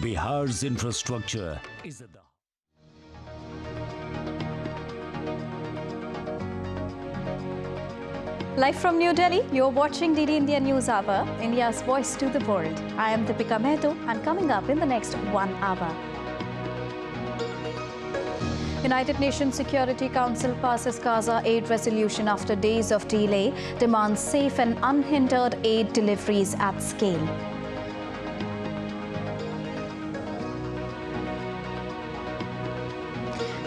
Bihar's infrastructure is at the Live from New Delhi, you're watching DD India News Hour, India's voice to the world. I am Deepika Mehto, and coming up in the next 1 hour. United Nations Security Council passes Gaza aid resolution after days of delay, demands safe and unhindered aid deliveries at scale.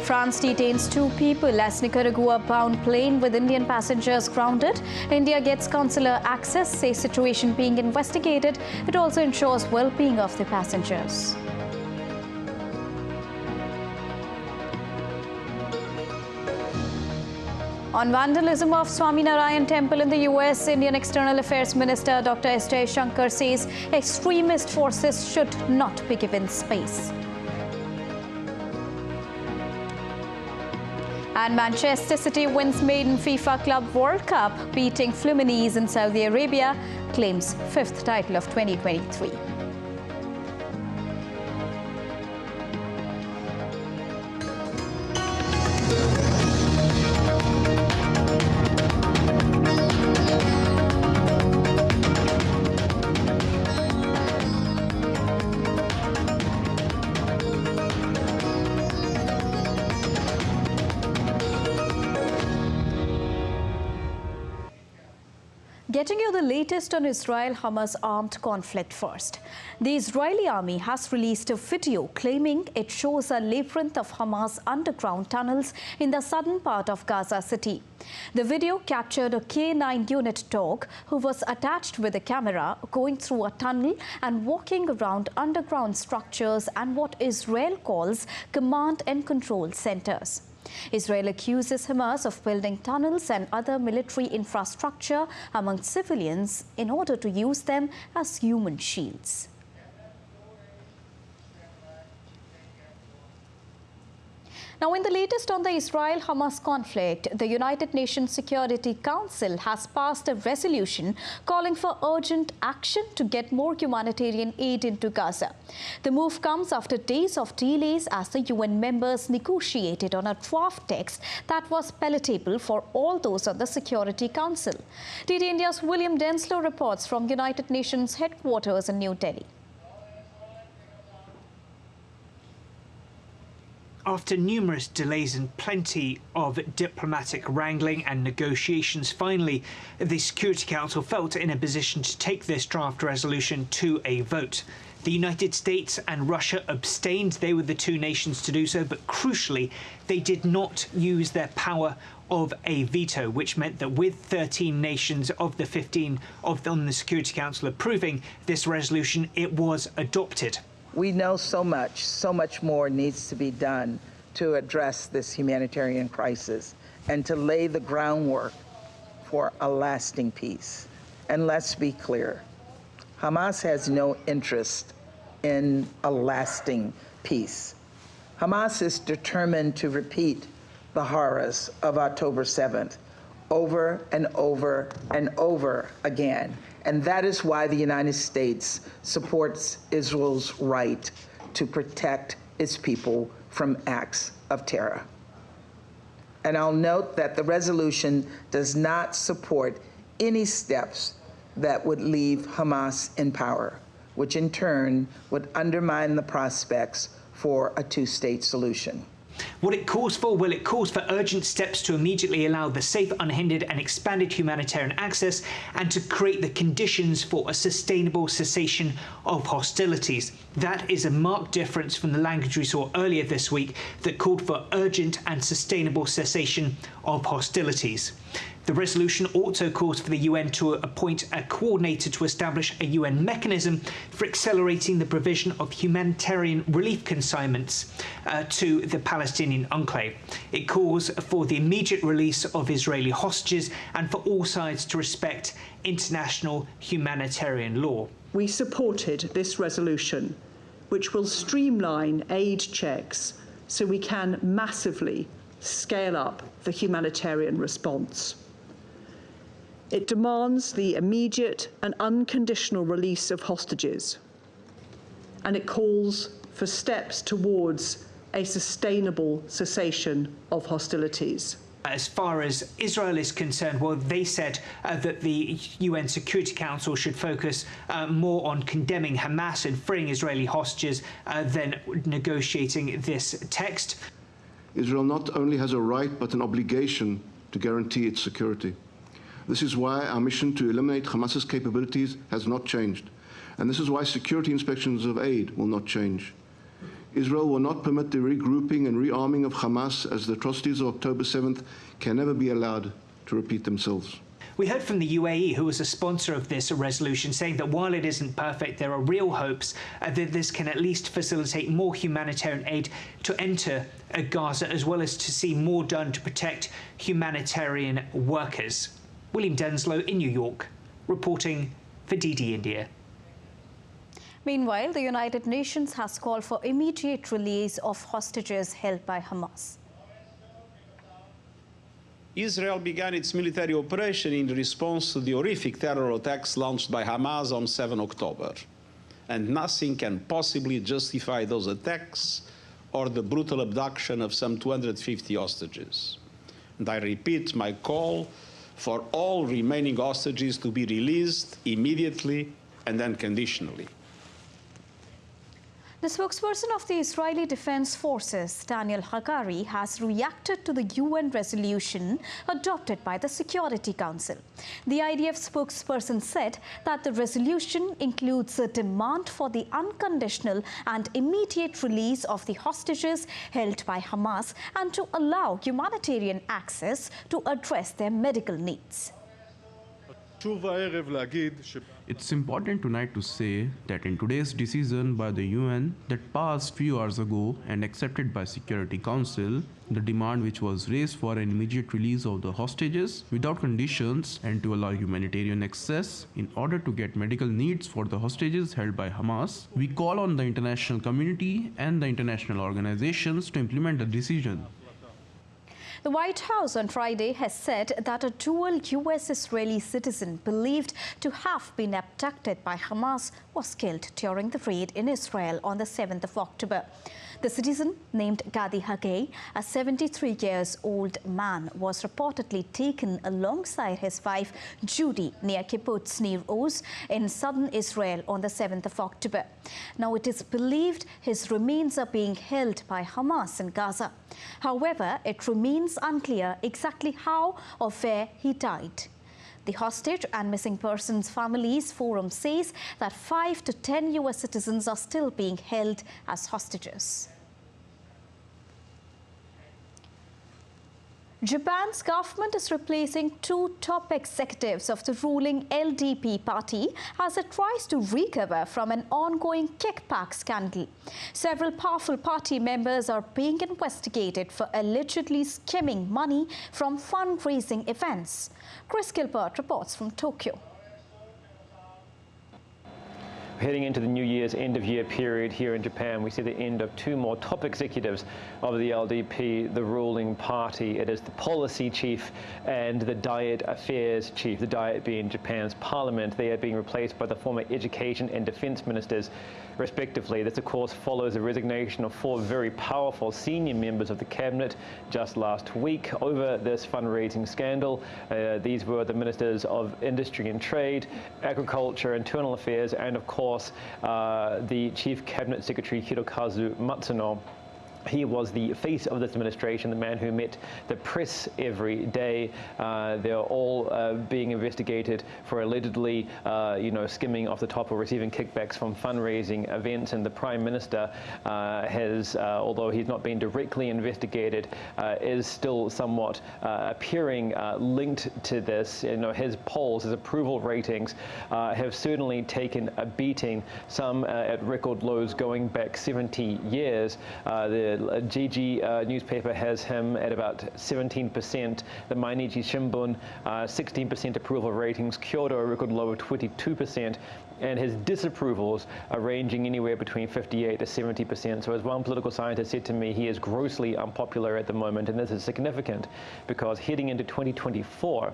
France detains 2 people as Nicaragua-bound plane with Indian passengers grounded. India gets consular access, says situation being investigated. It also ensures well-being of the passengers. On vandalism of Swaminarayan Temple in the US, Indian External Affairs Minister Dr. S. Jaishankar says extremist forces should not be given space. And Manchester City wins maiden FIFA Club World Cup, beating Fluminense in Saudi Arabia, claims 5th title of 2023. Getting you the latest on Israel-Hamas armed conflict first. The Israeli army has released a video claiming it shows a labyrinth of Hamas underground tunnels in the southern part of Gaza City. The video captured a K9 unit dog who was attached with a camera going through a tunnel and walking around underground structures and what Israel calls command and control centers. Israel accuses Hamas of building tunnels and other military infrastructure among civilians in order to use them as human shields. Now, in the latest on the Israel-Hamas conflict, the United Nations Security Council has passed a resolution calling for urgent action to get more humanitarian aid into Gaza. The move comes after days of delays as the UN members negotiated on a draft text that was palatable for all those on the Security Council. DD India's William Denslow reports from United Nations headquarters in New Delhi. After numerous delays and plenty of diplomatic wrangling and negotiations, finally, the Security Council felt in a position to take this draft resolution to a vote. The United States and Russia abstained. They were the 2 nations to do so, but crucially, they did not use their power of a veto, which meant that with 13 nations of the 15 on the Security Council approving this resolution, it was adopted. We know so much more needs to be done to address this humanitarian crisis and to lay the groundwork for a lasting peace. And let's be clear, Hamas has no interest in a lasting peace. Hamas is determined to repeat the horrors of October 7th over and over and over again. And that is why the United States supports Israel's right to protect its people from acts of terror. And I'll note that the resolution does not support any steps that would leave Hamas in power, which in turn would undermine the prospects for a 2-state solution. What it calls for? Well, it calls for urgent steps to immediately allow the safe, unhindered and expanded humanitarian access and to create the conditions for a sustainable cessation of hostilities. That is a marked difference from the language we saw earlier this week that called for urgent and sustainable cessation of hostilities. The resolution also calls for the UN to appoint a coordinator to establish a UN mechanism for accelerating the provision of humanitarian relief consignments to the Palestinian enclave. It calls for the immediate release of Israeli hostages and for all sides to respect international humanitarian law. We supported this resolution, which will streamline aid checks so we can massively scale up the humanitarian response. It demands the immediate and unconditional release of hostages. and it calls for steps towards a sustainable cessation of hostilities. As far as Israel is concerned, well, they said that the UN Security Council should focus more on condemning Hamas and freeing Israeli hostages than negotiating this text. Israel not only has a right but an obligation to guarantee its security. This is why our mission to eliminate Hamas's capabilities has not changed. And this is why security inspections of aid will not change. Israel will not permit the regrouping and rearming of Hamas, as the atrocities of October 7th can never be allowed to repeat themselves. We heard from the UAE, who was a sponsor of this resolution, saying that while it isn't perfect, there are real hopes that this can at least facilitate more humanitarian aid to enter Gaza, as well as to see more done to protect humanitarian workers. William Denslow in New York, reporting for DD India. Meanwhile, the United Nations has called for immediate release of hostages held by Hamas. Israel began its military operation in response to the horrific terror attacks launched by Hamas on 7 October. And nothing can possibly justify those attacks or the brutal abduction of some 250 hostages. And I repeat my call for all remaining hostages to be released immediately and unconditionally. The spokesperson of the Israeli Defense Forces, Daniel Hagari, has reacted to the UN resolution adopted by the Security Council. The IDF spokesperson said that the resolution includes a demand for the unconditional and immediate release of the hostages held by Hamas and to allow humanitarian access to address their medical needs. It's important tonight to say that in today's decision by the UN that passed few hours ago and accepted by Security Council, the demand which was raised for an immediate release of the hostages without conditions and to allow humanitarian access in order to get medical needs for the hostages held by Hamas, we call on the international community and the international organizations to implement the decision. The White House on Friday has said that a dual US-Israeli citizen believed to have been abducted by Hamas was killed during the raid in Israel on the 7th of October. The citizen, named Gadi Hagei, a 73-year-old man, was reportedly taken alongside his wife Judy near Kibbutz Nir Oz in southern Israel on the 7th of October. Now it is believed his remains are being held by Hamas in Gaza. However, it remains unclear exactly how or where he died. The Hostage and Missing Persons Families Forum says that 5 to 10 US citizens are still being held as hostages. Japan's government is replacing 2 top executives of the ruling LDP party as it tries to recover from an ongoing kickback scandal. Several powerful party members are being investigated for allegedly skimming money from fundraising events. Chris Gilbert reports from Tokyo. Heading into the New Year's end-of-year period here in Japan, we see the end of 2 more top executives of the LDP, the ruling party. It is the policy chief and the diet affairs chief, the diet being Japan's parliament. They are being replaced by the former education and defense ministers, respectively. This, of course, follows the resignation of 4 very powerful senior members of the cabinet just last week over this fundraising scandal. These were the ministers of industry and trade, agriculture, internal affairs, and, of course, the Chief Cabinet Secretary Hirokazu Matsuno. He was the face of this administration, the man who met the press every day. They're all being investigated for allegedly, skimming off the top or receiving kickbacks from fundraising events. And the Prime Minister has, although he's not been directly investigated, is still somewhat appearing linked to this. His polls, his approval ratings have certainly taken a beating, some at record lows going back 70 years. The GG newspaper has him at about 17%. The Mainichi Shimbun, 16% approval ratings. Kyoto, a record low of 22%. And his disapprovals are ranging anywhere between 58 to 70%. So as one political scientist said to me, he is grossly unpopular at the moment. And this is significant because heading into 2024,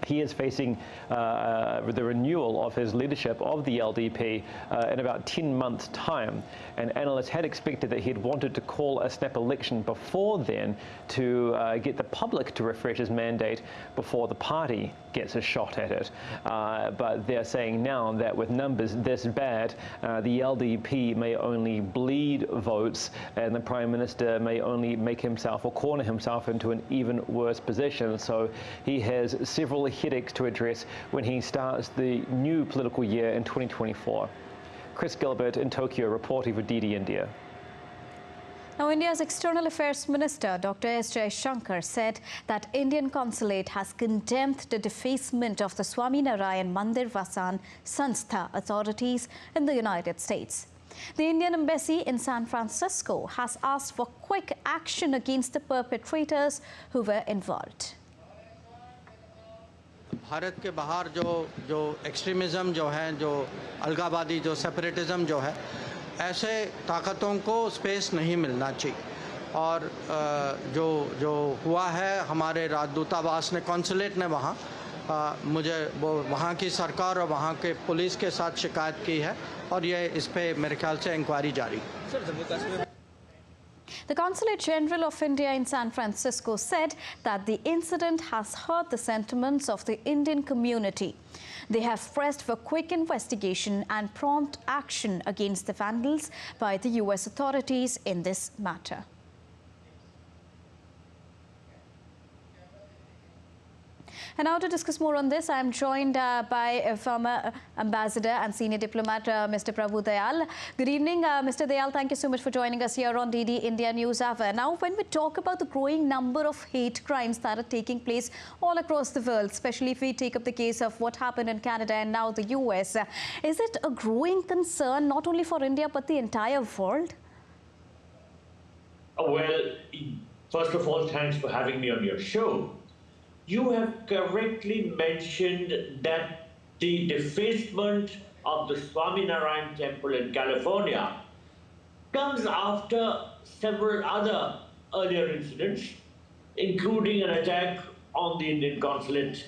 He is facing the renewal of his leadership of the LDP in about 10 months' time. And analysts had expected that he'd wanted to call a snap election before then to get the public to refresh his mandate before the party gets a shot at it. But they're saying now that with numbers this bad, the LDP may only bleed votes and the Prime Minister may only make himself or corner himself into an even worse position. So he has several headaches to address when he starts the new political year in 2024. Chris Gilbert in Tokyo reporting for DD India. Now, India's External Affairs Minister, Dr. S. Jaishankar, said that Indian consulate has condemned the defacement of the Swaminarayan Mandir Vasan Sanstha authorities in the United States. The Indian Embassy in San Francisco has asked for quick action against the perpetrators who were involved. Bharat के बाहर जो extremism जो है, जो अलगावादी, जो separatism जो है, ऐसे ताकतों को स्पेस नहीं मिलना चाहिए। और जो हुआ है, हमारे राजदूतावास ने, कॉन्सुलेट ने मुझे वो वहाँ की सरकार और वहाँ के पुलिस के साथ शिकायत की है और ये इस पे मेरे ख्याल से इंक्वायरी जारी है। The Consulate General of India in San Francisco said that the incident has hurt the sentiments of the Indian community. They have pressed for quick investigation and prompt action against the vandals by the US authorities in this matter. And now to discuss more on this, I am joined by former ambassador and senior diplomat, Mr. Prabhu Dayal. Good evening, Mr. Dayal. Thank you so much for joining us here on DD India News Hour. Now, when we talk about the growing number of hate crimes that are taking place all across the world, especially if we take up the case of what happened in Canada and now the US, is it a growing concern not only for India but the entire world? Well, first of all, thanks for having me on your show. You have correctly mentioned that the defacement of the Swaminarayan Temple in California comes after several other earlier incidents, including an attack on the Indian consulate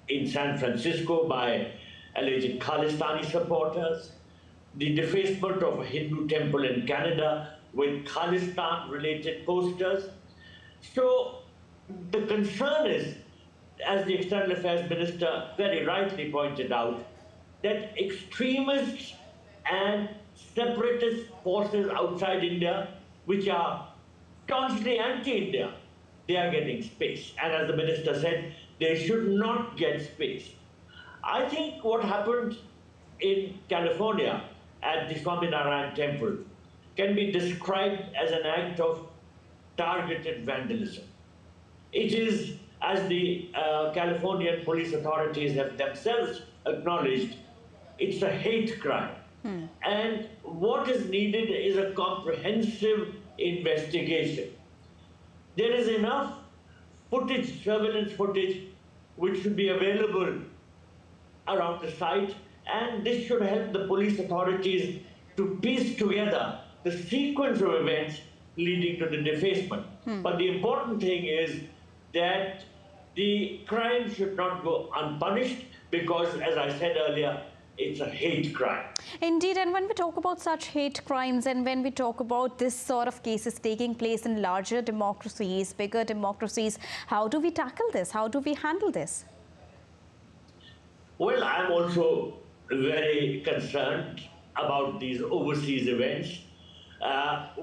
in San Francisco by alleged Khalistani supporters, the defacement of a Hindu temple in Canada with Khalistan-related posters. So the concern is, as the External Affairs Minister very rightly pointed out, that extremists and separatist forces outside India, which are staunchly anti-India, they are getting space. And as the Minister said, they should not get space. I think what happened in California at the Swaminarayan Temple can be described as an act of targeted vandalism. It is, as the Californian police authorities have themselves acknowledged, it's a hate crime. And what is needed is a comprehensive investigation. There is enough footage, surveillance footage, which should be available around the site, and this should help the police authorities to piece together the sequence of events leading to the defacement. But the important thing is that the crime should not go unpunished because, as I said earlier, it's a hate crime. Indeed, and when we talk about such hate crimes and when we talk about this sort of cases taking place in larger democracies, bigger democracies, how do we tackle this? How do we handle this? Well, I'm also very concerned about these overseas events,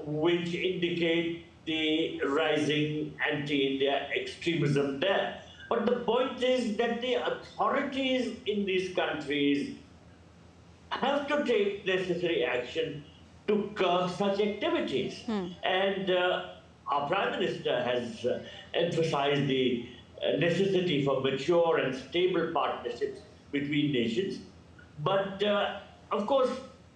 which indicate the rising anti-India extremism there. But the point is that the authorities in these countries have to take necessary action to curb such activities. And our Prime Minister has emphasized the necessity for mature and stable partnerships between nations. But of course,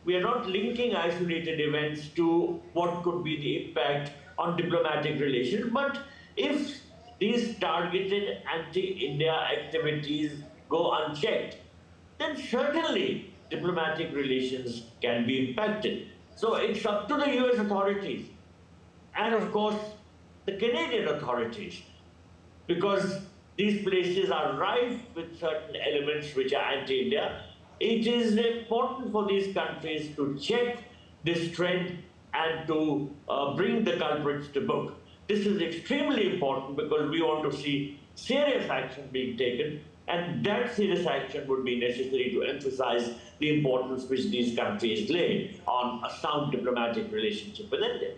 we are not linking isolated events to what could be the impact on diplomatic relations. But if these targeted anti-India activities go unchecked, then certainly diplomatic relations can be impacted. So it's up to the US authorities and, of course, the Canadian authorities, because These places are rife with certain elements which are anti-India. It is important for these countries to check this trend and to bring the culprits to book. This is extremely important because we want to see serious action being taken, and that serious action would be necessary to emphasize the importance which these countries lay on a sound diplomatic relationship with India.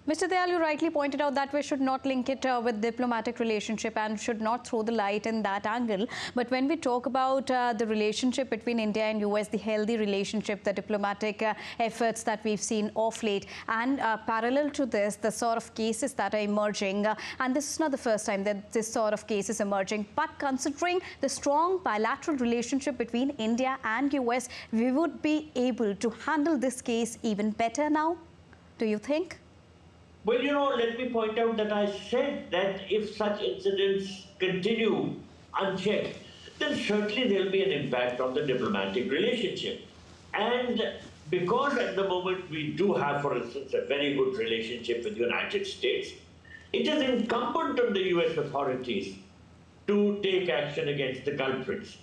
Mr. Dayal, you rightly pointed out that we should not link it with diplomatic relationship and should not throw the light in that angle. But when we talk about the relationship between India and US, the healthy relationship, the diplomatic efforts that we've seen of late, and parallel to this, the sort of cases that are emerging, and this is not the first time that this sort of case is emerging, but considering the strong bilateral relationship between India and US, we would be able to handle this case even better now, do you think? Well, you know, let me point out that I said that if such incidents continue unchecked, then certainly there will be an impact on the diplomatic relationship. And because at the moment we do have, for instance, a very good relationship with the United States, it is incumbent on the US authorities to take action against the culprits.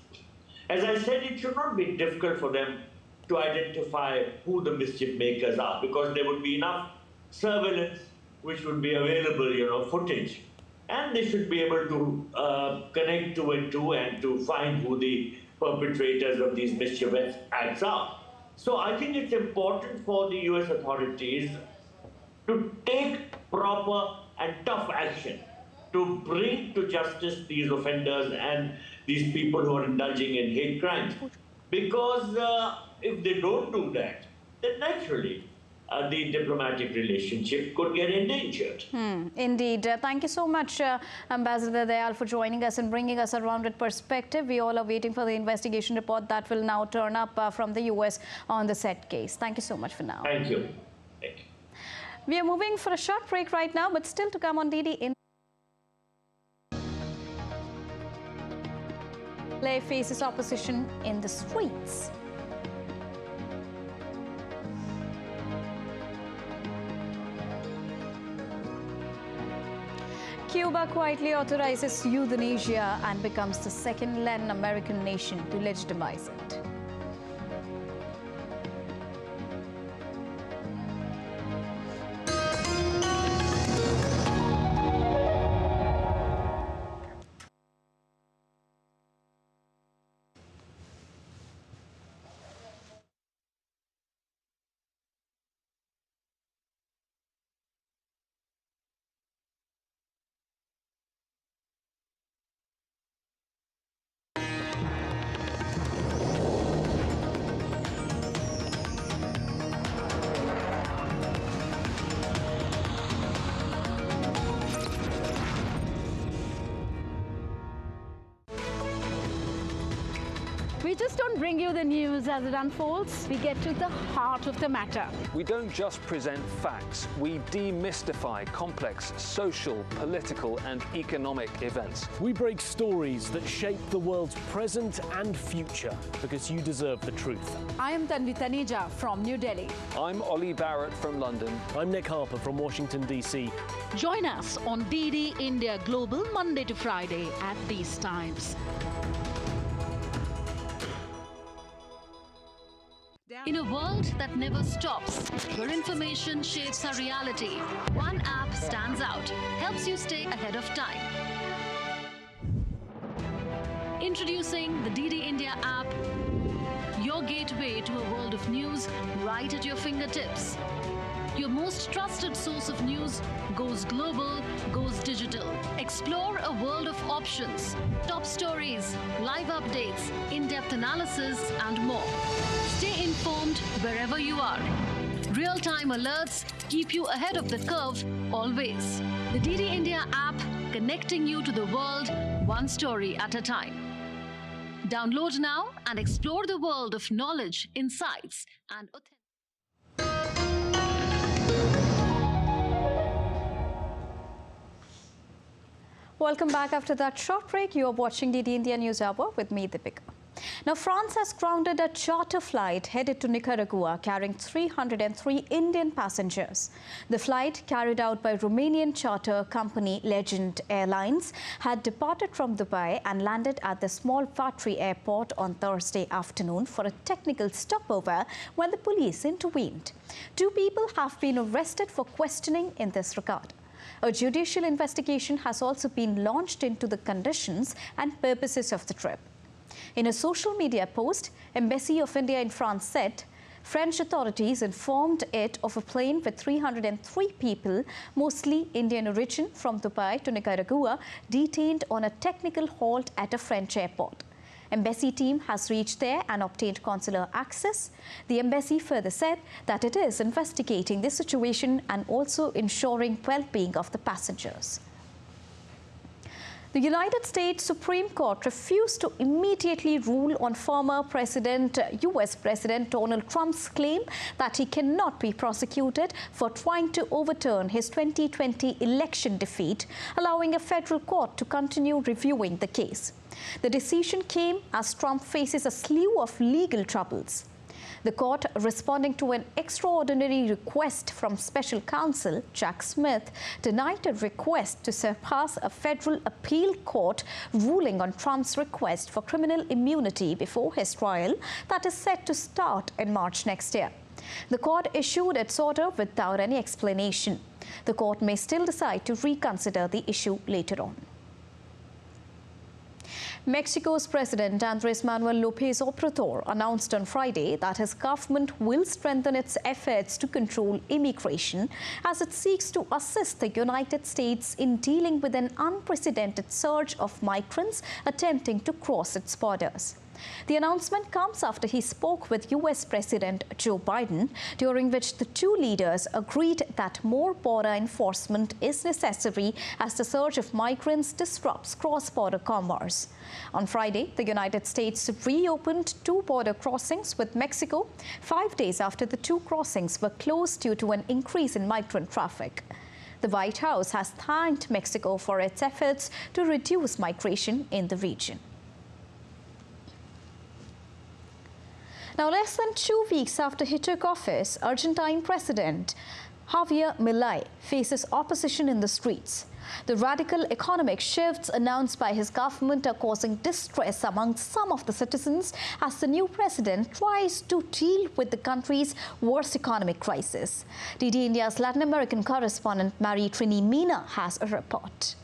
As I said, it should not be difficult for them to identify who the mischief makers are, because there would be enough surveillance which would be available, you know, footage. And they should be able to connect two and two and to find who the perpetrators of these mischievous acts are. So I think it's important for the US authorities to take proper and tough action to bring to justice these offenders and these people who are indulging in hate crimes. Because if they don't do that, then naturally, the diplomatic relationship could get endangered. Indeed. Thank you so much, Ambassador Dayal, for joining us and bringing us a rounded perspective. We all are waiting for the investigation report that will now turn up from the US on the said case. Thank you so much for now. Thank you. Thank you. We are moving for a short break right now, but still to come on DD India faces opposition in the streets. Cuba quietly authorizes euthanasia and becomes the second Latin American nation to legitimize it. We just don't bring you the news as it unfolds. We get to the heart of the matter. We don't just present facts. We demystify complex social, political, and economic events. We break stories that shape the world's present and future because you deserve the truth. I am Tanvi Taneja from New Delhi. I'm Ollie Barrett from London. I'm Nick Harper from Washington, D.C. Join us on DD India Global Monday to Friday at these times. In a world that never stops, where information shapes our reality, one app stands out, helps you stay ahead of time. Introducing the DD India app, your gateway to a world of news right at your fingertips. Your most trusted source of news goes global, goes digital. Explore a world of options, top stories, live updates, in-depth analysis, and more. Stay informed wherever you are. Real-time alerts keep you ahead of the curve always. The DD India app, connecting you to the world, one story at a time. Download now and explore the world of knowledge, insights, and authenticity. Welcome back after that short break. You are watching DD India News Hour with me, Deepika. Now, France has grounded a charter flight headed to Nicaragua carrying 303 Indian passengers. The flight, carried out by Romanian charter company Legend Airlines, had departed from Dubai and landed at the small Vatry airport on Thursday afternoon for a technical stopover when the police intervened. 2 people have been arrested for questioning in this regard. A judicial investigation has also been launched into the conditions and purposes of the trip. In a social media post, Embassy of India in France said French authorities informed it of a plane with 303 people, mostly Indian origin, from Dubai to Nicaragua, detained on a technical halt at a French airport. Embassy team has reached there and obtained consular access. The embassy further said that it is investigating the situation and also ensuring well-being of the passengers. The United States Supreme Court refused to immediately rule on former U.S. President Donald Trump's claim that he cannot be prosecuted for trying to overturn his 2020 election defeat, allowing a federal court to continue reviewing the case. The decision came as Trump faces a slew of legal troubles. The court, responding to an extraordinary request from special counsel Jack Smith, denied a request to surpass a federal appeal court ruling on Trump's request for criminal immunity before his trial that is set to start in March next year. The court issued its order without any explanation. The court may still decide to reconsider the issue later on. Mexico's President Andrés Manuel López Obrador announced on Friday that his government will strengthen its efforts to control immigration as it seeks to assist the United States in dealing with an unprecedented surge of migrants attempting to cross its borders. The announcement comes after he spoke with U.S. President Joe Biden, during which the 2 leaders agreed that more border enforcement is necessary as the surge of migrants disrupts cross-border commerce. On Friday, the United States reopened 2 border crossings with Mexico 5 days after the 2 crossings were closed due to an increase in migrant traffic. The White House has thanked Mexico for its efforts to reduce migration in the region. Now, less than 2 weeks after he took office, Argentine President Javier Milei faces opposition in the streets. The radical economic shifts announced by his government are causing distress among some of the citizens as the new president tries to deal with the country's worst economic crisis. DD India's Latin American correspondent Mary Trini Mina has a report.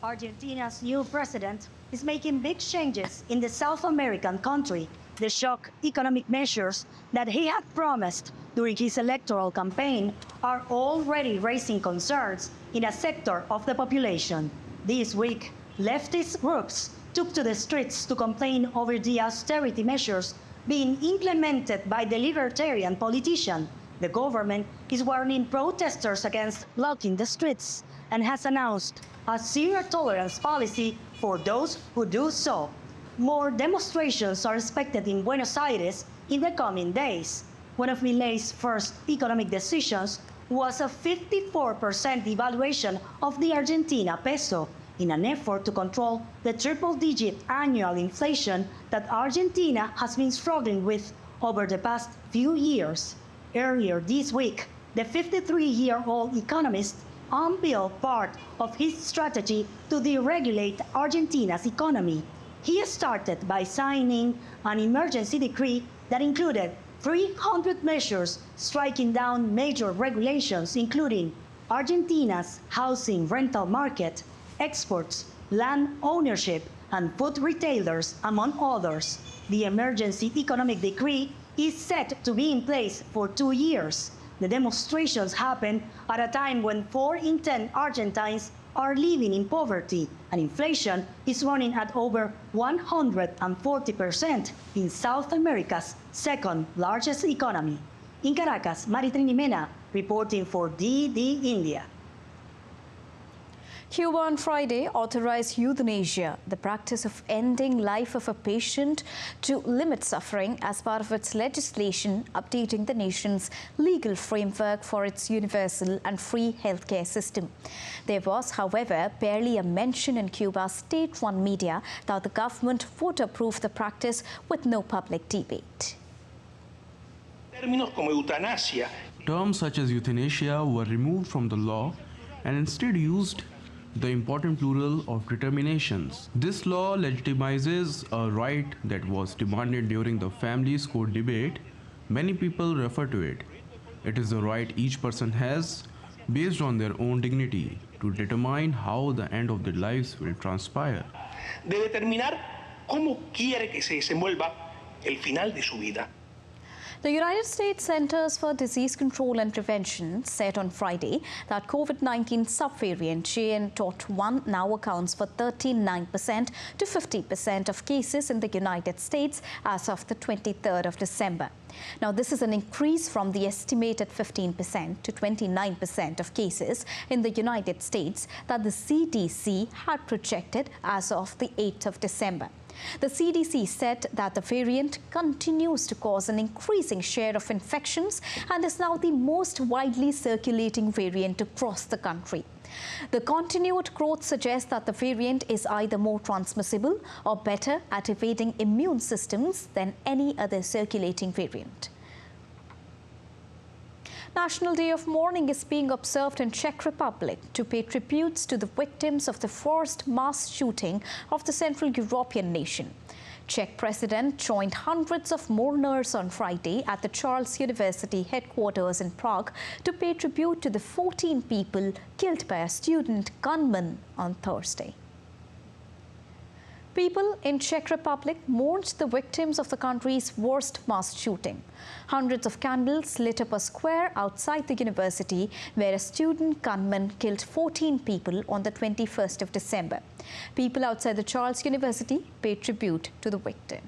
Argentina's new president is making big changes in the South American country. The shock economic measures that he had promised during his electoral campaign are already raising concerns in a sector of the population. This week, leftist groups took to the streets to complain over the austerity measures being implemented by the libertarian politician. The government is warning protesters against blocking the streets and has announced a zero-tolerance policy for those who do so. More demonstrations are expected in Buenos Aires in the coming days. One of Milei's first economic decisions was a 54% devaluation of the Argentina peso in an effort to control the triple-digit annual inflation that Argentina has been struggling with over the past few years. Earlier this week, the 53-year-old economist unveiled part of his strategy to deregulate Argentina's economy. He started by signing an emergency decree that included 300 measures striking down major regulations, including Argentina's housing rental market, exports, land ownership, and food retailers, among others. The emergency economic decree is set to be in place for 2 years. The demonstrations happen at a time when 4 in 10 Argentines are living in poverty, and inflation is running at over 140% in South America's second largest economy. In Caracas, Mary Trini Mena reporting for DD India. Cuba on Friday authorized euthanasia, the practice of ending life of a patient to limit suffering, as part of its legislation updating the nation's legal framework for its universal and free healthcare system. There was, however, barely a mention in Cuba's state-run media that the government would approve the practice with no public debate. Terms such as euthanasia were removed from the law and instead used the important plural of determinations. This law legitimizes a right that was demanded during the family's court debate. Many people refer to it. It is the right each person has, based on their own dignity, to determine how the end of their lives will transpire. De determinar cómo quiere que se desenvuelva el final de su vida. The United States Centers for Disease Control and Prevention said on Friday that COVID-19 subvariant JN.1 now accounts for 39% to 50% of cases in the United States as of the 23rd of December. Now, this is an increase from the estimated 15% to 29% of cases in the United States that the CDC had projected as of the 8th of December. The CDC said that the variant continues to cause an increasing share of infections and is now the most widely circulating variant across the country. The continued growth suggests that the variant is either more transmissible or better at evading immune systems than any other circulating variant. National Day of Mourning is being observed in Czech Republic to pay tributes to the victims of the forced mass shooting of the Central European nation. Czech President joined hundreds of mourners on Friday at the Charles University headquarters in Prague to pay tribute to the 14 people killed by a student gunman on Thursday. People in Czech Republic mourned the victims of the country's worst mass shooting. Hundreds of candles lit up a square outside the university where a student gunman killed 14 people on the 21st of December. People outside the Charles University paid tribute to the victim.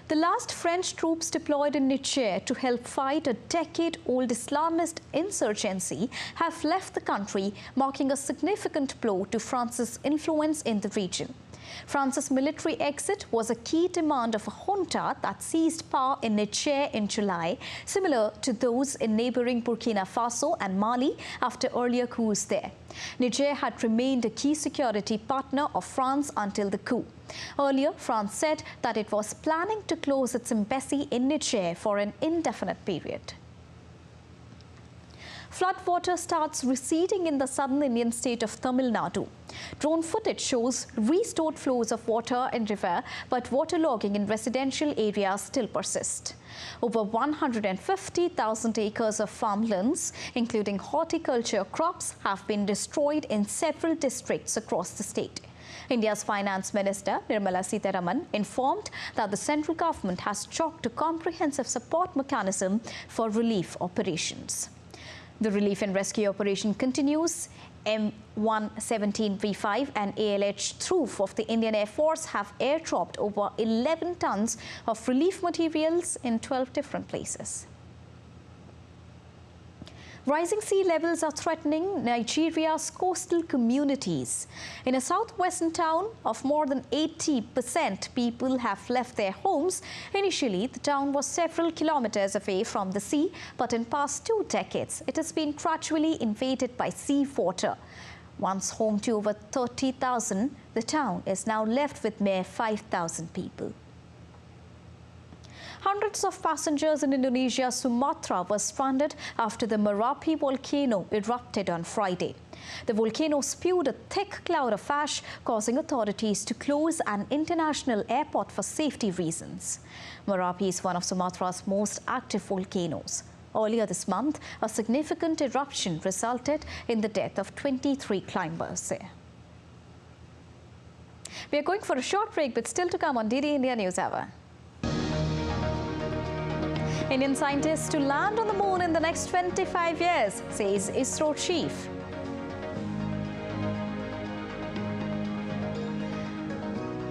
The last French troops deployed in Niger to help fight a decade-old Islamist insurgency have left the country, marking a significant blow to France's influence in the region. France's military exit was a key demand of a junta that seized power in Niger in July, similar to those in neighboring Burkina Faso and Mali after earlier coups there. Niger had remained a key security partner of France until the coup. Earlier, France said that it was planning to close its embassy in Niger for an indefinite period. Floodwater starts receding in the southern Indian state of Tamil Nadu. Drone footage shows restored flows of water in river, but waterlogging in residential areas still persist. Over 150,000 acres of farmlands, including horticulture crops, have been destroyed in several districts across the state. India's Finance Minister Nirmala Sitharaman informed that the central government has chalked a comprehensive support mechanism for relief operations. The relief and rescue operation continues. M117V5 and ALH Through of the Indian Air Force have airdropped over 11 tons of relief materials in 12 different places. Rising sea levels are threatening Nigeria's coastal communities. In a southwestern town of more than 80% people have left their homes. Initially, the town was several kilometers away from the sea, but in past 2 decades, it has been gradually invaded by seawater. Once home to over 30,000, the town is now left with mere 5,000 people. Hundreds of passengers in Indonesia's Sumatra were stranded after the Merapi volcano erupted on Friday. The volcano spewed a thick cloud of ash, causing authorities to close an international airport for safety reasons. Merapi is one of Sumatra's most active volcanoes. Earlier this month, a significant eruption resulted in the death of 23 climbers there. We are going for a short break, but still to come on DD India News Hour. Indian scientists to land on the moon in the next 25 years, says ISRO chief.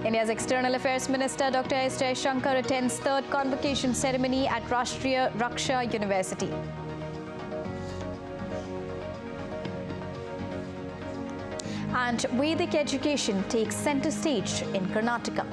India's External Affairs Minister Dr. S. Jaishankar attends third convocation ceremony at Rashtriya Raksha University. And Vedic education takes center stage in Karnataka.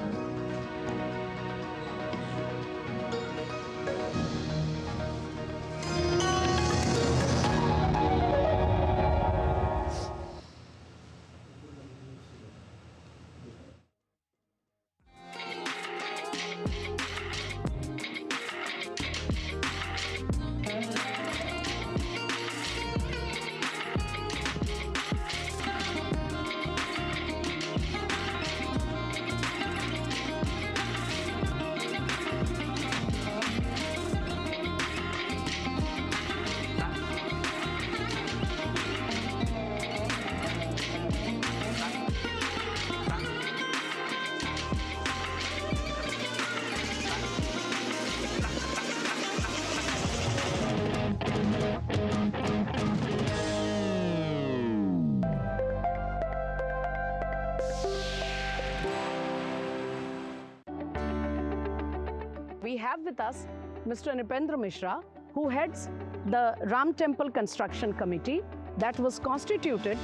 We have with us Mr. Nipendra Mishra, who heads the Ram Temple Construction Committee that was constituted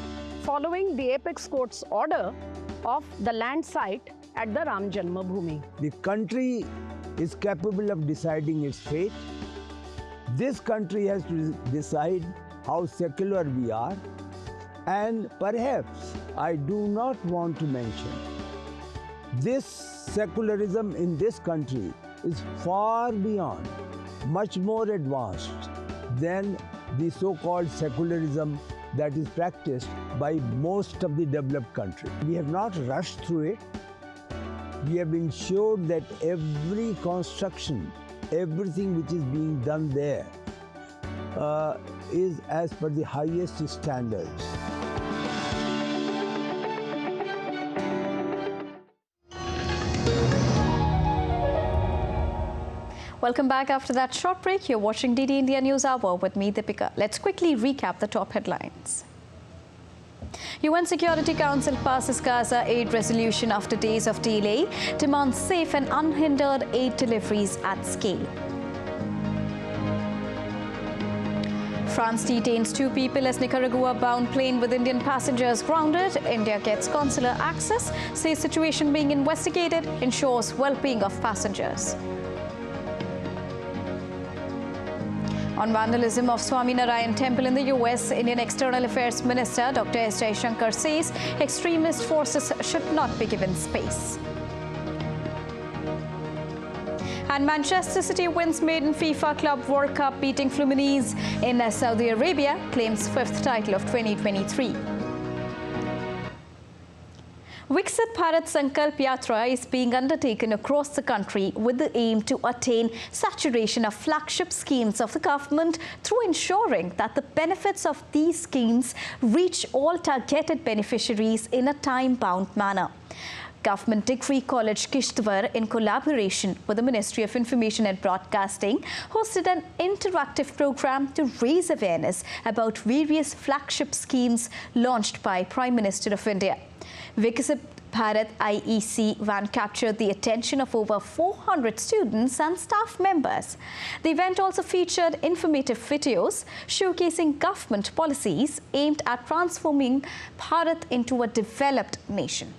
following the Apex Court's order of the land site at the Ram Janmabhoomi. The country is capable of deciding its fate. This country has to decide how secular we are, and perhaps I do not want to mention this secularism in this country is far beyond, much more advanced than the so-called secularism that is practiced by most of the developed countries. We have not rushed through it. We have ensured that every construction, everything which is being done there is as per the highest standards. Welcome back after that short break. You're watching DD India News Hour with me, Deepika. Let's quickly recap the top headlines. UN Security Council passes Gaza aid resolution after days of delay, demands safe and unhindered aid deliveries at scale. France detains 2 people as Nicaragua-bound plane with Indian passengers grounded. India gets consular access, says situation being investigated, ensures well-being of passengers. On vandalism of Swaminarayan Temple in the US, Indian External Affairs Minister Dr. S. Jaishankar says extremist forces should not be given space. And Manchester City wins maiden FIFA Club World Cup, beating Fluminense in Saudi Arabia, claims 5th title of 2023. Viksit Bharat Sankalp Yatra is being undertaken across the country with the aim to attain saturation of flagship schemes of the government through ensuring that the benefits of these schemes reach all targeted beneficiaries in a time-bound manner. Government Degree College Kishtwar, in collaboration with the Ministry of Information and Broadcasting, hosted an interactive program to raise awareness about various flagship schemes launched by Prime Minister of India. Viksit Bharat IEC van captured the attention of over 400 students and staff members. The event also featured informative videos showcasing government policies aimed at transforming Bharat into a developed nation.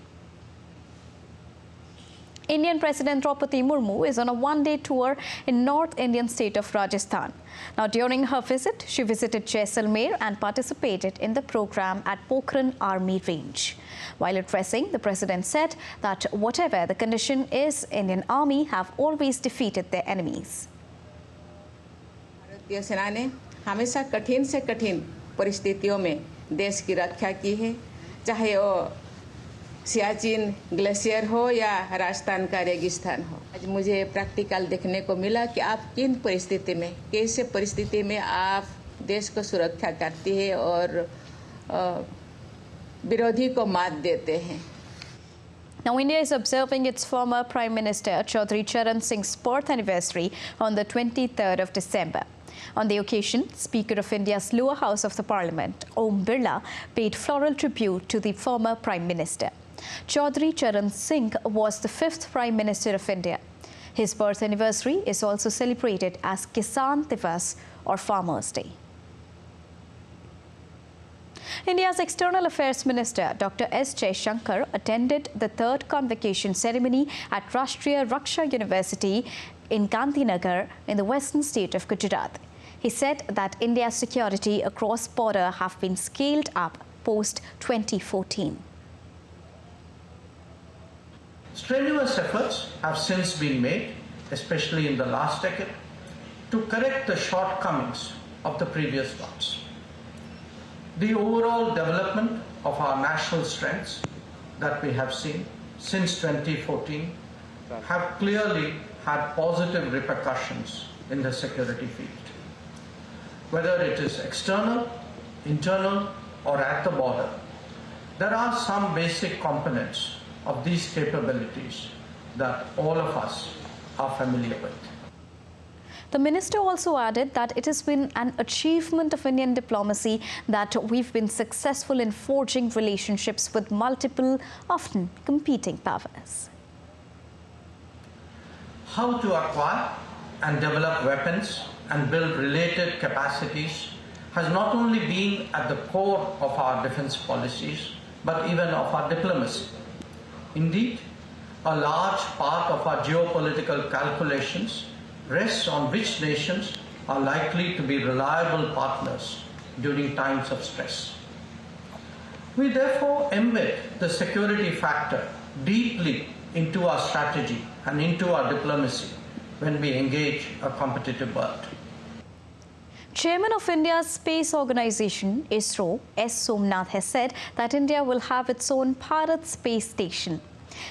Indian President Draupadi Murmu is on a one-day tour in North Indian state of Rajasthan. Now, during her visit, she visited Jaisalmer and participated in the program at Pokhran Army Range. While addressing, the president said that whatever the condition is, Indian Army have always defeated their enemies. भारतीय सेना ने हमेशा कठिन से कठिन परिस्थितियों में देश की रक्षा की है, चाहे वो सियाचिन ग्लेशियर हो या राजस्थान का रेगिस्तान हो। आज मुझे प्रैक्टिकल देखने को मिला कि आप किन परिस्थिति में, कैसे परिस्थिति में आप देश को सुरक्षा करती है और विरोधी को मात देते हैं। Now, India is observing its former Prime Minister Chaudhry Charan Singh's birth anniversary on the 23rd of December. On the occasion, Speaker of India's lower house of the Parliament, Om Birla, paid floral tribute to the former Prime Minister. Chaudhry Charan Singh was the 5th Prime Minister of India. His birth anniversary is also celebrated as Kisan Divas or Farmers' Day. India's External Affairs Minister Dr. S. Jaishankar attended the third convocation ceremony at Rashtriya Raksha University in Gandhinagar in the western state of Gujarat. He said that India's security across border have been scaled up post-2014. Strenuous efforts have since been made, especially in the last decade, to correct the shortcomings of the previous ones. The overall development of our national strengths that we have seen since 2014 have clearly had positive repercussions in the security field. Whether it is external, internal, or at the border, there are some basic components of these capabilities that all of us are familiar with. The minister also added that it has been an achievement of Indian diplomacy that we've been successful in forging relationships with multiple, often competing powers. How to acquire and develop weapons and build related capacities has not only been at the core of our defense policies, but even of our diplomacy. Indeed, a large part of our geopolitical calculations rests on which nations are likely to be reliable partners during times of stress. We therefore embed the security factor deeply into our strategy and into our diplomacy when we engage a competitive world. Chairman of India's space organization, ISRO, S. Somnath, has said that India will have its own Bharat space station.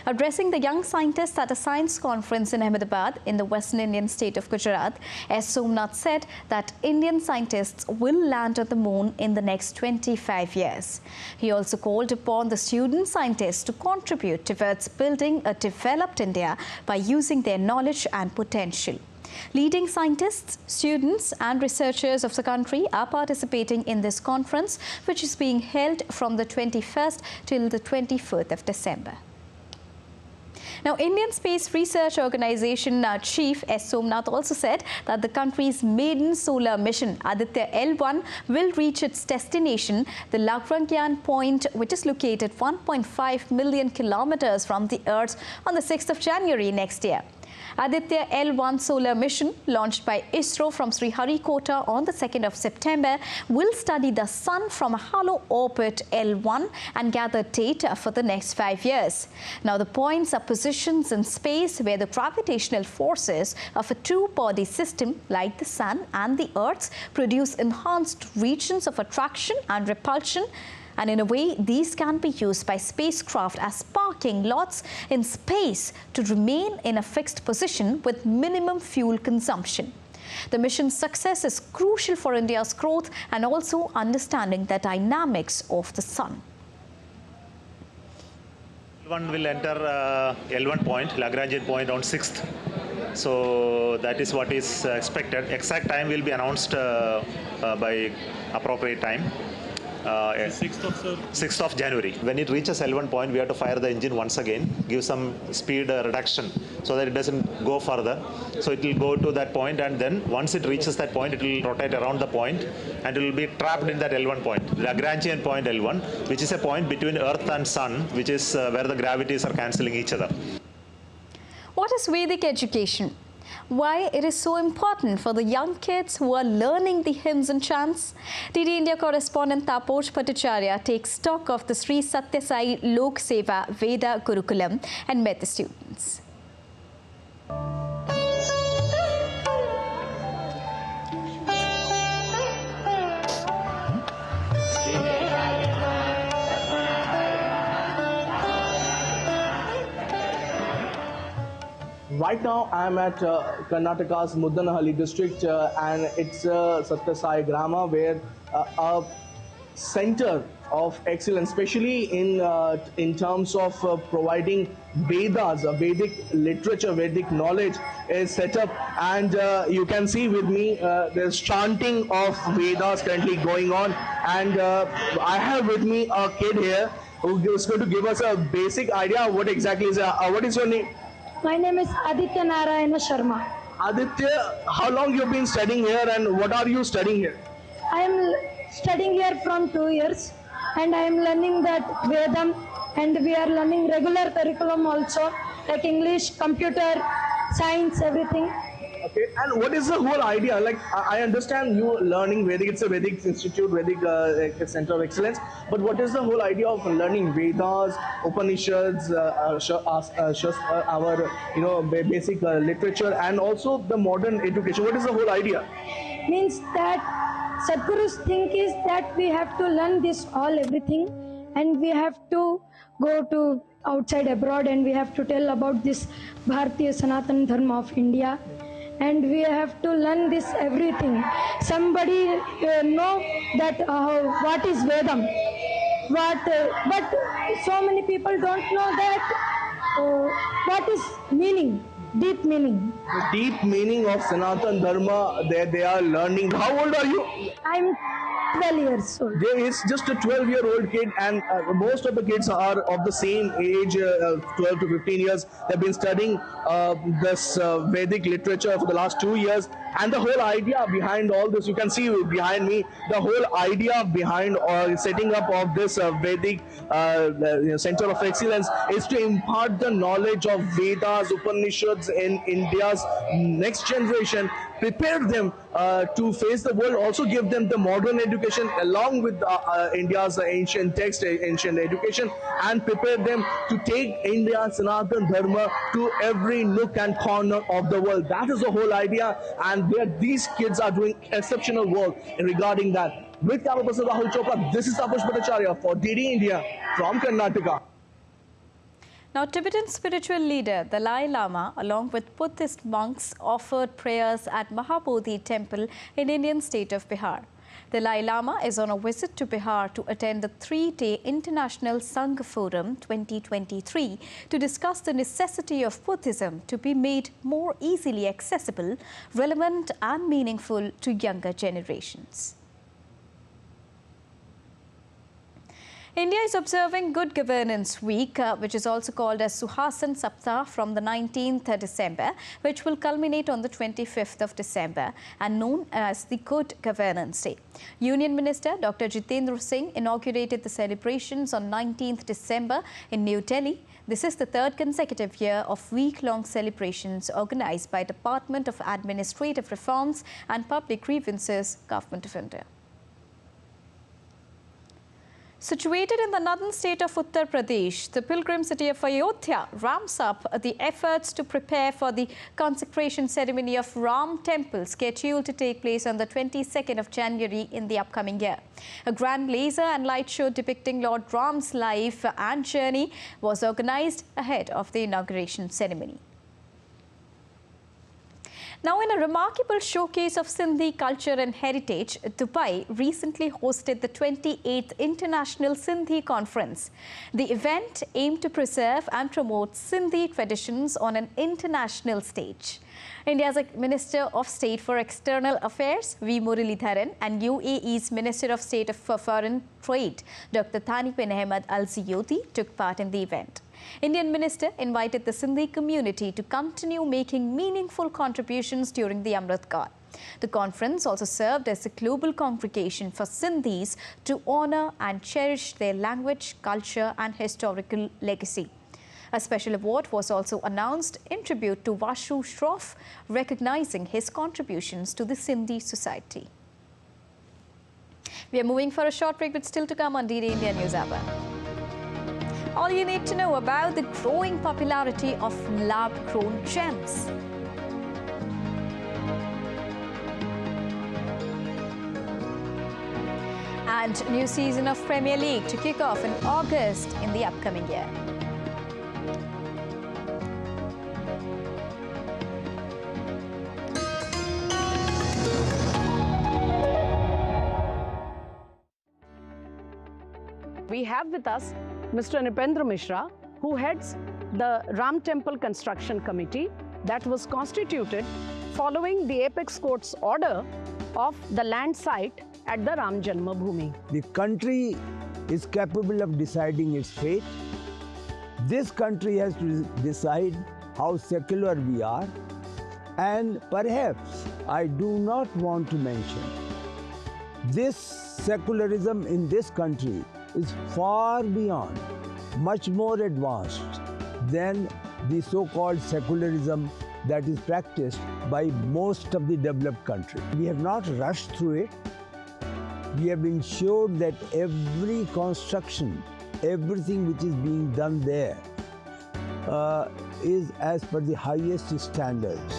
Addressing the young scientists at a science conference in Ahmedabad in the western Indian state of Gujarat, S. Somnath said that Indian scientists will land on the moon in the next 25 years. He also called upon the student scientists to contribute towards building a developed India by using their knowledge and potential. Leading scientists, students and researchers of the country are participating in this conference, which is being held from the 21st till the 24th of December. Now, Indian Space Research Organization Chief S. Somnath also said that the country's maiden solar mission, Aditya L1, will reach its destination, the Lagrangian point, which is located 1.5 million kilometers from the Earth, on the 6th of January next year. Aditya L1 solar mission, launched by ISRO from Sriharikota on the 2nd of September, will study the sun from a hollow orbit L1 and gather data for the next 5 years. Now, the points are positions in space where the gravitational forces of a two-body system like the sun and the Earth produce enhanced regions of attraction and repulsion. And in a way, these can be used by spacecraft as parking lots in space to remain in a fixed position with minimum fuel consumption. The mission's success is crucial for India's growth and also understanding the dynamics of the sun. L1 will enter L1 point, Lagrangian point, on 6th. So that is what is expected. Exact time will be announced by appropriate time. 6th of January. When it reaches L1 point, we have to fire the engine once again, give some speed reduction so that it doesn't go further. So it will go to that point, and then once it reaches that point, it will rotate around the point and it will be trapped in that L1 point, Lagrangian point L1, which is a point between Earth and Sun, which is where the gravities are cancelling each other. What is Vedic education? Why it is so important for the young kids who are learning the hymns and chants? DD India correspondent Taposh Bhattacharya takes stock of the Sri Satya Sai Lok Seva Veda Gurukulam and met the students. Right now, I am at Karnataka's Muddanahalli district, and it's Satya Sai Grama, where a center of excellence, especially in terms of providing Vedas, Vedic literature, Vedic knowledge, is set up. And you can see with me, there's chanting of Vedas currently going on. And I have with me a kid here who is going to give us a basic idea of what exactly is. What is your name? My name is Aditya Narayana Sharma. Aditya, how long you've been studying here and what are you studying here? I am studying here from 2 years. and I am learning that Vedam, and we are learning regular curriculum also, like English, computer, science, everything. Okay, and what is the whole idea? Like, I understand you learning Vedic, it's a Vedic institute, Vedic center of excellence, but what is the whole idea of learning Vedas, Upanishads, our basic literature, and also the modern education? What is the whole idea? Means that Sadhguru's think is that we have to learn this all, everything, and we have to go to outside abroad, and we have to tell about this Bharatiya Sanatana Dharma of India. And we have to learn this everything. Somebody know that what is Vedam, but so many people don't know that what is meaning, deep meaning. The deep meaning of Sanatana Dharma, they are learning. How old are you? I'm 12 years old. There is just a 12-year-old kid, and most of the kids are of the same age, 12 to 15 years. They've been studying this Vedic literature for the last 2 years. And the whole idea behind all this, you can see behind me, the whole idea behind setting up of this Vedic Center of Excellence is to impart the knowledge of Vedas, Upanishads in India's next generation, prepare them to face the world, also give them the modern education along with India's ancient text, ancient education, and prepare them to take India's Sanatana Dharma to every nook and corner of the world. That is the whole idea, and these kids are doing exceptional work regarding that. With camera person Rahul Chopra, this is Tapash Bhattacharya for DD India from Karnataka. Now, Tibetan spiritual leader Dalai Lama, along with Buddhist monks, offered prayers at Mahabodhi Temple in Indian state of Bihar. Dalai Lama is on a visit to Bihar to attend the 3-day International Sangha Forum 2023 to discuss the necessity of Buddhism to be made more easily accessible, relevant and meaningful to younger generations. India is observing Good Governance Week, which is also called as Suhasan Saptah, from the 19th December, which will culminate on the 25th of December and known as the Good Governance Day. Union Minister Dr. Jitendra Singh inaugurated the celebrations on 19th December in New Delhi. This is the third consecutive year of week-long celebrations organized by Department of Administrative Reforms and Public Grievances, Government of India. Situated in the northern state of Uttar Pradesh, the pilgrim city of Ayodhya ramps up the efforts to prepare for the consecration ceremony of Ram Temple, scheduled to take place on the 22nd of January in the upcoming year. A grand laser and light show depicting Lord Ram's life and journey was organized ahead of the inauguration ceremony. Now, in a remarkable showcase of Sindhi culture and heritage, Dubai recently hosted the 28th International Sindhi Conference. The event aimed to preserve and promote Sindhi traditions on an international stage. India's Minister of State for External Affairs, V. Muralidharan, and UAE's Minister of State for Foreign Trade, Dr. Thani bin Ahmed Al Ziyoti, took part in the event. Indian minister invited the Sindhi community to continue making meaningful contributions during the Amrit Kaal. The conference also served as a global congregation for Sindhis to honor and cherish their language, culture and historical legacy. A special award was also announced in tribute to Vashu Shroff, recognizing his contributions to the Sindhi society. We are moving for a short break, but still to come on DD India News Hour. All you need to know about the growing popularity of lab-grown gems. And new season of Premier League to kick off in August in the upcoming year. We have with us Mr. Nipendra Mishra, who heads the Ram Temple Construction Committee that was constituted following the Apex Court's order of the land site at the Ram Janma Bhoomi. The country is capable of deciding its fate. This country has to decide how secular we are, and perhaps I do not want to mention this secularism in this country is far beyond, much more advanced than the so-called secularism that is practiced by most of the developed countries. We have not rushed through it. We have ensured that every construction, everything which is being done there is as per the highest standards.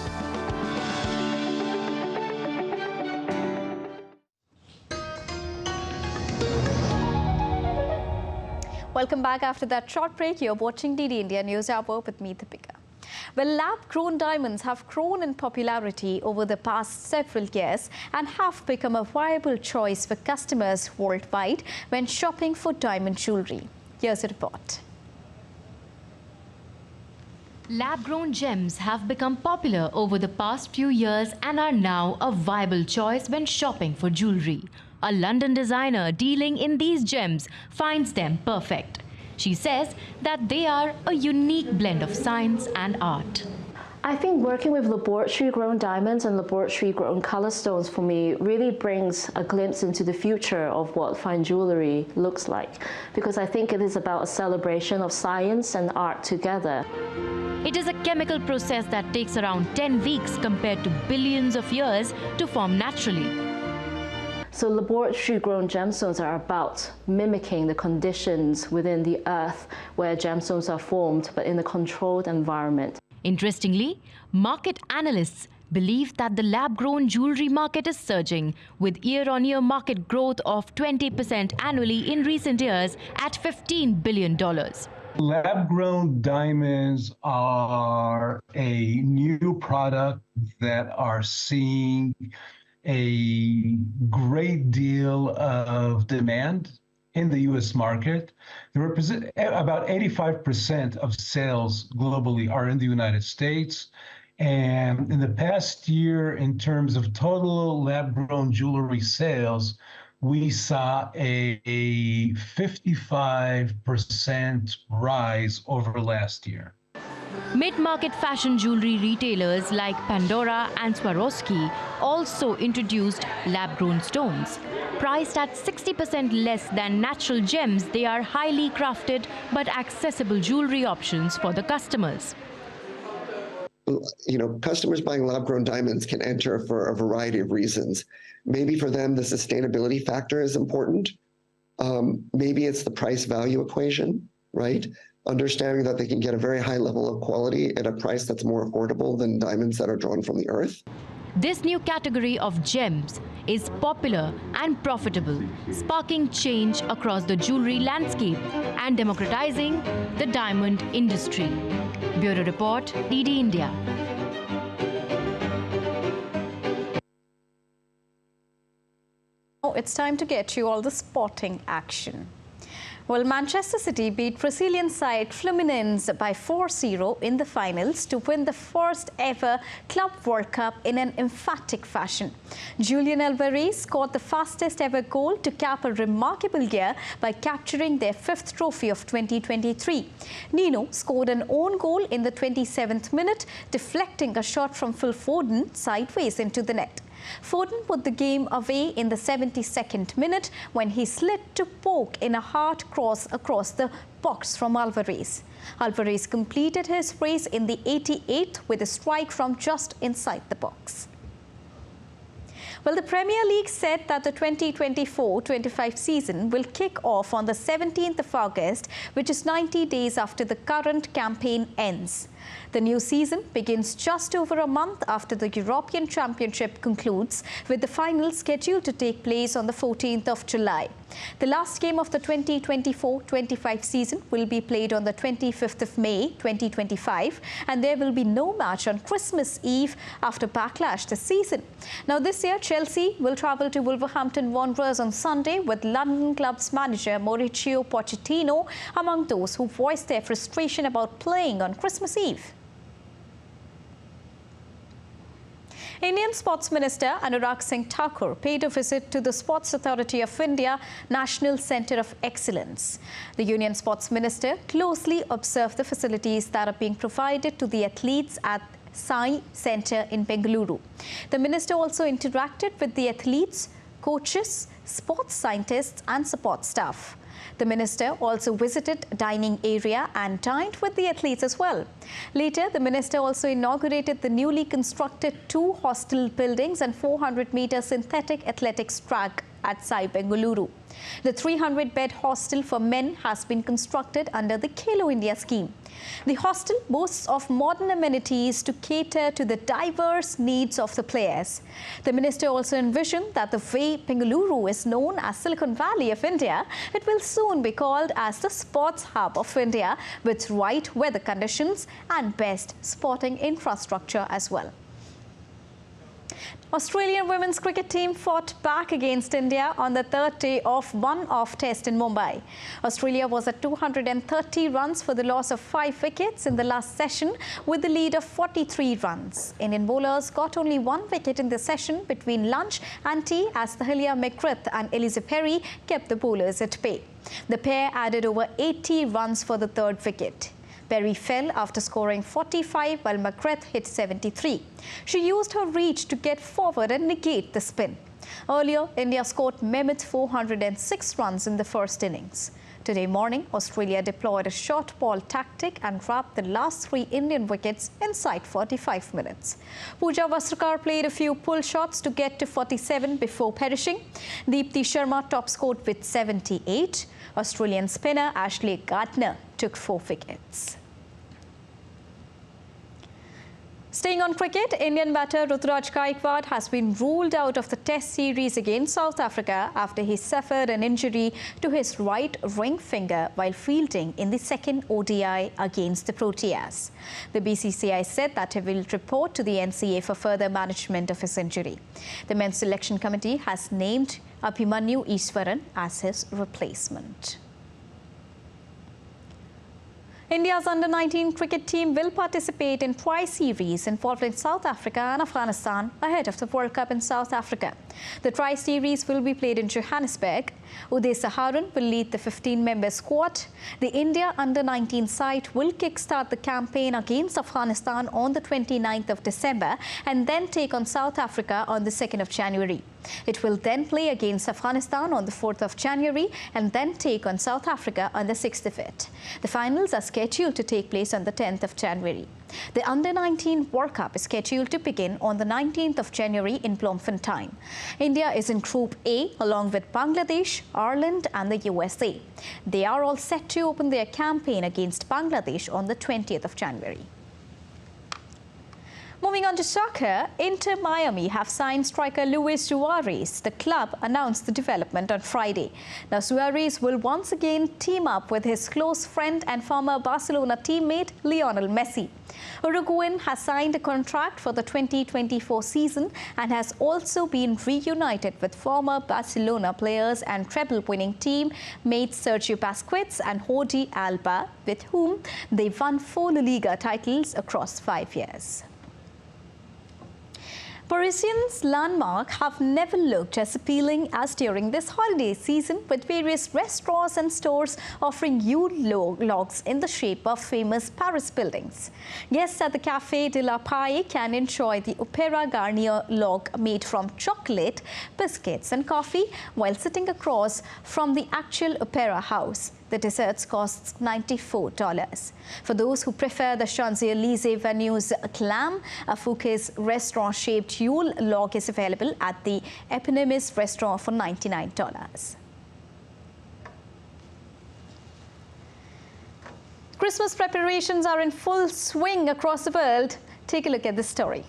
Welcome back after that short break. You're watching DD India News Hour with me, Deepika. Well, lab-grown diamonds have grown in popularity over the past several years and have become a viable choice for customers worldwide when shopping for diamond jewelry. Here's a report. Lab-grown gems have become popular over the past few years and are now a viable choice when shopping for jewelry. A London designer dealing in these gems finds them perfect. She says that they are a unique blend of science and art. I think working with laboratory-grown diamonds and laboratory-grown color stones for me really brings a glimpse into the future of what fine jewelry looks like, because I think it is about a celebration of science and art together. It is a chemical process that takes around 10 weeks compared to billions of years to form naturally. So laboratory-grown gemstones are about mimicking the conditions within the earth where gemstones are formed, but in a controlled environment. Interestingly, market analysts believe that the lab-grown jewelry market is surging, with year-on-year market growth of 20% annually in recent years at $15 billion. Lab-grown diamonds are a new product that are seeing a great deal of demand in the U.S. market. They represent about 85% of sales globally are in the United States. And in the past year, in terms of total lab-grown jewelry sales, we saw a 55% rise over last year. Mid-market fashion jewelry retailers like Pandora and Swarovski also introduced lab-grown stones. Priced at 60% less than natural gems, they are highly crafted but accessible jewelry options for the customers. You know, customers buying lab-grown diamonds can enter for a variety of reasons. Maybe for them, the sustainability factor is important. Maybe it's the price-value equation, right? Understanding that they can get a very high level of quality at a price that's more affordable than diamonds that are drawn from the earth. This new category of gems is popular and profitable, sparking change across the jewelry landscape and democratizing the diamond industry. Bureau Report, DD India. Now it's time to get you all the sporting action. Well, Manchester City beat Brazilian side Fluminense by 4-0 in the finals to win the first ever Club World Cup in an emphatic fashion. Julian Alvarez scored the fastest ever goal to cap a remarkable year by capturing their 5th trophy of 2023. Nino scored an own goal in the 27th minute, deflecting a shot from Phil Foden sideways into the net. Foden put the game away in the 72nd minute when he slid to poke in a hard cross across the box from Alvarez. Alvarez completed his race in the 88th with a strike from just inside the box. Well, the Premier League said that the 2024-25 season will kick off on the 17th of August, which is 90 days after the current campaign ends. The new season begins just over a month after the European Championship concludes, with the final scheduled to take place on the 14th of July. The last game of the 2024-25 season will be played on the 25th of May 2025, and there will be no match on Christmas Eve after backlash this season. Now, this year, Chelsea will travel to Wolverhampton Wanderers on Sunday, with London club's manager Mauricio Pochettino among those who voiced their frustration about playing on Christmas Eve. Indian Sports Minister Anurag Singh Thakur paid a visit to the Sports Authority of India National Centre of Excellence. The Union Sports Minister closely observed the facilities that are being provided to the athletes at Sai Centre in Bengaluru. The minister also interacted with the athletes, coaches, sports scientists and support staff. The minister also visited dining area and dined with the athletes as well. Later, the minister also inaugurated the newly constructed 2 hostel buildings and 400-meter synthetic athletics track at Sai Bengaluru. The 300-bed hostel for men has been constructed under the Khelo India scheme. The hostel boasts of modern amenities to cater to the diverse needs of the players. The minister also envisioned that the way Bengaluru is known as Silicon Valley of India, it will soon be called as the sports hub of India, with right weather conditions and best sporting infrastructure as well. Australian women's cricket team fought back against India on the 3rd day of one-off test in Mumbai. Australia was at 230 runs for the loss of 5 wickets in the last session with the lead of 43 runs. Indian bowlers got only 1 wicket in the session between lunch and tea as Tahilia McGrath and Eliza Perry kept the bowlers at bay. The pair added over 80 runs for the 3rd wicket. Perry fell after scoring 45 while McGrath hit 73. She used her reach to get forward and negate the spin. Earlier, India scored mammoth 406 runs in the first innings. Today morning, Australia deployed a short ball tactic and grabbed the last 3 Indian wickets inside 45 minutes. Pooja Vasrakar played a few pull shots to get to 47 before perishing. Deepti Sharma top scored with 78. Australian spinner Ashley Gardner took 4 wickets. Staying on cricket, Indian batter Ruturaj Gaikwad has been ruled out of the Test series against South Africa after he suffered an injury to his right ring finger while fielding in the 2nd ODI against the Proteas. The BCCI said that he will report to the NCA for further management of his injury. The men's selection committee has named Abhimanyu Easwaran as his replacement. India's under-19 cricket team will participate in tri-series involving South Africa and Afghanistan ahead of the World Cup in South Africa. The tri-series will be played in Johannesburg. Uday Saharan will lead the 15-member squad. The India under-19 side will kickstart the campaign against Afghanistan on the 29th of December and then take on South Africa on the 2nd of January. It will then play against Afghanistan on the 4th of January and then take on South Africa on the 6th of it. The finals are scheduled to take place on the 10th of January. The Under-19 World Cup is scheduled to begin on the 19th of January in Bloemfontein. India is in Group A along with Bangladesh, Ireland and the USA. They are all set to open their campaign against Bangladesh on the 20th of January. Moving on to soccer, Inter Miami have signed striker Luis Suarez. The club announced the development on Friday. Now, Suarez will once again team up with his close friend and former Barcelona teammate Lionel Messi. Uruguayan has signed a contract for the 2024 season and has also been reunited with former Barcelona players and treble-winning teammates Sergio Busquets and Jordi Alba, with whom they won 4 La Liga titles across 5 years. Parisians' landmarks have never looked as appealing as during this holiday season, with various restaurants and stores offering Yule logs in the shape of famous Paris buildings. Guests at the Café de la Paix can enjoy the Opera Garnier log made from chocolate, biscuits and coffee while sitting across from the actual opera house. The desserts costs $94. For those who prefer the Champs-Élysées venue's Clam, a Fouquet's restaurant-shaped Yule log is available at the Eponymus restaurant for $99. Christmas preparations are in full swing across the world. Take a look at this story.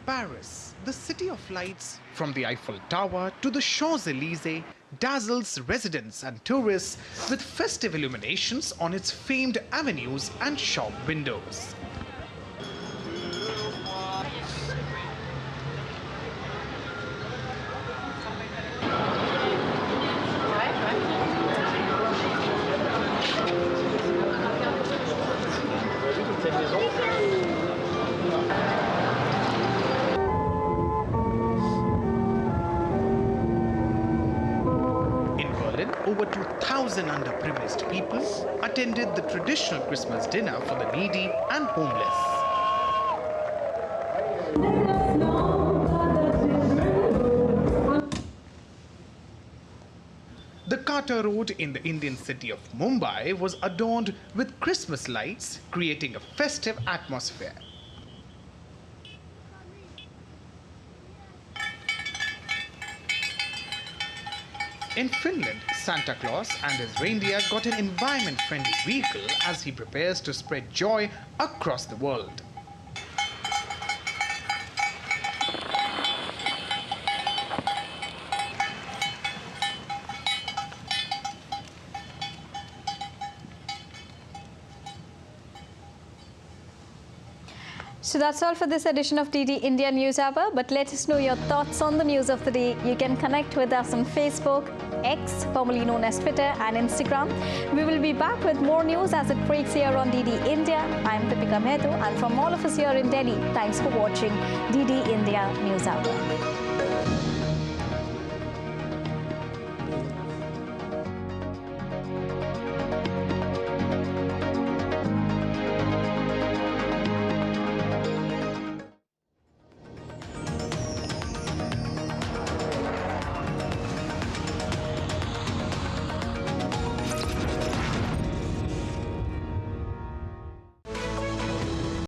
Paris, the city of lights, from the Eiffel Tower to the Champs-Élysées, dazzles residents and tourists with festive illuminations on its famed avenues and shop windows. Over 2,000 underprivileged people attended the traditional Christmas dinner for the needy and homeless. Tata Road in the Indian city of Mumbai was adorned with Christmas lights, creating a festive atmosphere. In Finland, Santa Claus and his reindeer got an environment-friendly vehicle as he prepares to spread joy across the world. So that's all for this edition of DD India News Hour. But let us know your thoughts on the news of the day. You can connect with us on Facebook, X, formerly known as Twitter, and Instagram. We will be back with more news as it breaks here on DD India. I'm Deepika Mehto, and from all of us here in Delhi, thanks for watching DD India News Hour.